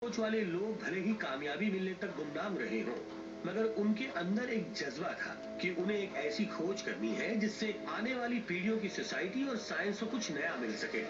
सोच वाले लोग भले ही कामयाबी मिलने तक गुमनाम रहे हों, मगर उनके अंदर एक जज्बा था कि उन्हें एक ऐसी खोज करनी है जिससे आने वाली पीढ़ियों की सोसाइटी और साइंस को कुछ नया मिल सके।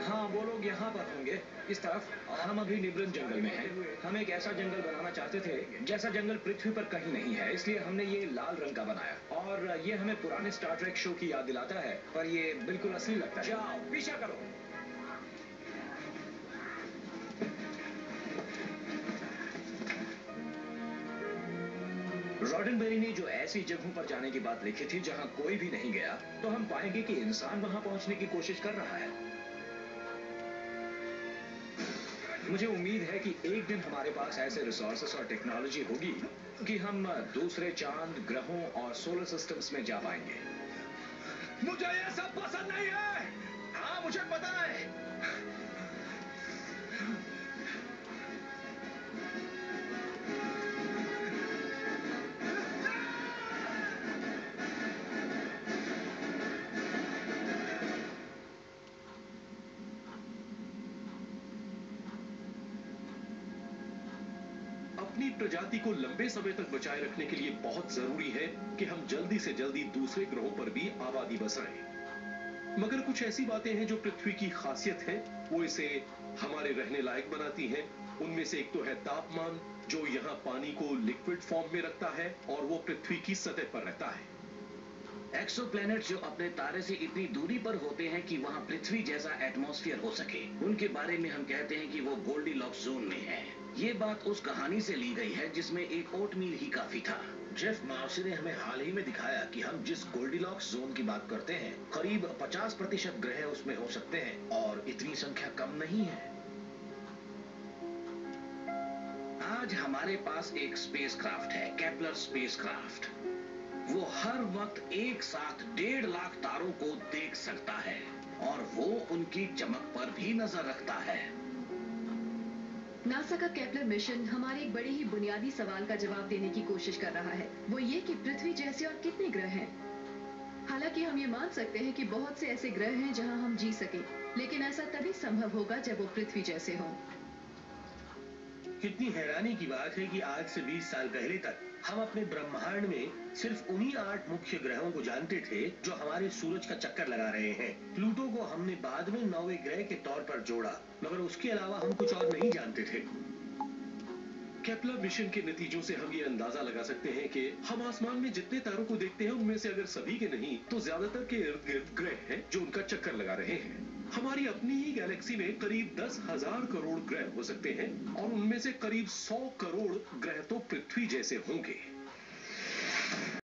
हाँ, वो लोग यहाँ पर होंगे, इस तरफ। हम अभी निब्रन जंगल में हैं। हम एक ऐसा जंगल बनाना चाहते थे जैसा जंगल पृथ्वी पर कहीं नहीं है, इसलिए हमने ये लाल रंग का बनाया। और ये हमें पुराने स्टार ट्रेक शो की याद दिलाता है, पर ये बिल्कुल असली लगता है। जाओ, पीछा करो। रॉडनबेरी ने जो ऐसी जगहों पर जाने की बात लिखी थी जहां कोई भी नहीं गया, तो हम पाएंगे कि इंसान वहां पहुंचने की कोशिश कर रहा है। मुझे उम्मीद है कि एक दिन हमारे पास ऐसे रिसोर्सेस और टेक्नोलॉजी होगी कि हम दूसरे चांद, ग्रहों और सोलर सिस्टम्स में जा पाएंगे। मुझे ये सब पसंद नहीं है। हाँ, मुझे पता है। अपनी प्रजाति को लंबे समय तक बचाए रखने के लिए बहुत जरूरी है कि हम जल्दी से जल्दी दूसरे ग्रहों पर भी आबादी बसाएं। मगर कुछ ऐसी बातें हैं जो पृथ्वी की खासियत है, वो इसे हमारे रहने लायक बनाती हैं। उनमें से एक तो है तापमान, जो यहाँ पानी को लिक्विड फॉर्म में रखता है और वो पृथ्वी की सतह पर रहता है। एक्सोप्लैनेट्स जो अपने तारे से इतनी दूरी पर होते हैं कि वहां पृथ्वी जैसा एटमॉस्फेयर हो सके, उनके बारे में हम कहते हैं कि वो गोल्डीलॉक्स जोन में है। ये बात उस कहानी से ली गई है जिसमें एक ओटमील ही काफी था। जेफ मार्शी ने हमें हाल ही में दिखाया कि हम जिस गोल्डीलॉक्स जोन की बात करते हैं, करीब 50% ग्रह उसमें हो सकते हैं और इतनी संख्या कम नहीं है। आज हमारे पास एक स्पेसक्राफ्ट है, केपलर स्पेसक्राफ्ट। वो हर वक्त एक साथ 1.5 लाख तारों को देख सकता है और वो उनकी चमक पर भी नजर रखता है। नासा का केपलर मिशन हमारे एक बड़े ही बुनियादी सवाल का जवाब देने की कोशिश कर रहा है, वो ये कि पृथ्वी जैसे और कितने ग्रह हैं। हालांकि हम ये मान सकते हैं कि बहुत से ऐसे ग्रह हैं जहां हम जी सकें, लेकिन ऐसा तभी संभव होगा जब वो पृथ्वी जैसे हों। कितनी हैरानी की बात है कि आज से 20 साल पहले तक हम अपने ब्रह्मांड में सिर्फ उन्हीं 8 मुख्य ग्रहों को जानते थे जो हमारे सूरज का चक्कर लगा रहे हैं। प्लूटो को हमने बाद में 9वें ग्रह के तौर पर जोड़ा, मगर उसके अलावा हम कुछ और नहीं जानते थे। केपलर मिशन के नतीजों से हम ये अंदाजा लगा सकते हैं कि हम आसमान में जितने तारों को देखते हैं उनमें से अगर सभी के नहीं तो ज्यादातर के इर्द गिर्द ग्रह हैं जो उनका चक्कर लगा रहे हैं। हमारी अपनी ही गैलेक्सी में करीब 10,000 करोड़ ग्रह हो सकते हैं और उनमें से करीब 100 करोड़ ग्रह तो पृथ्वी जैसे होंगे।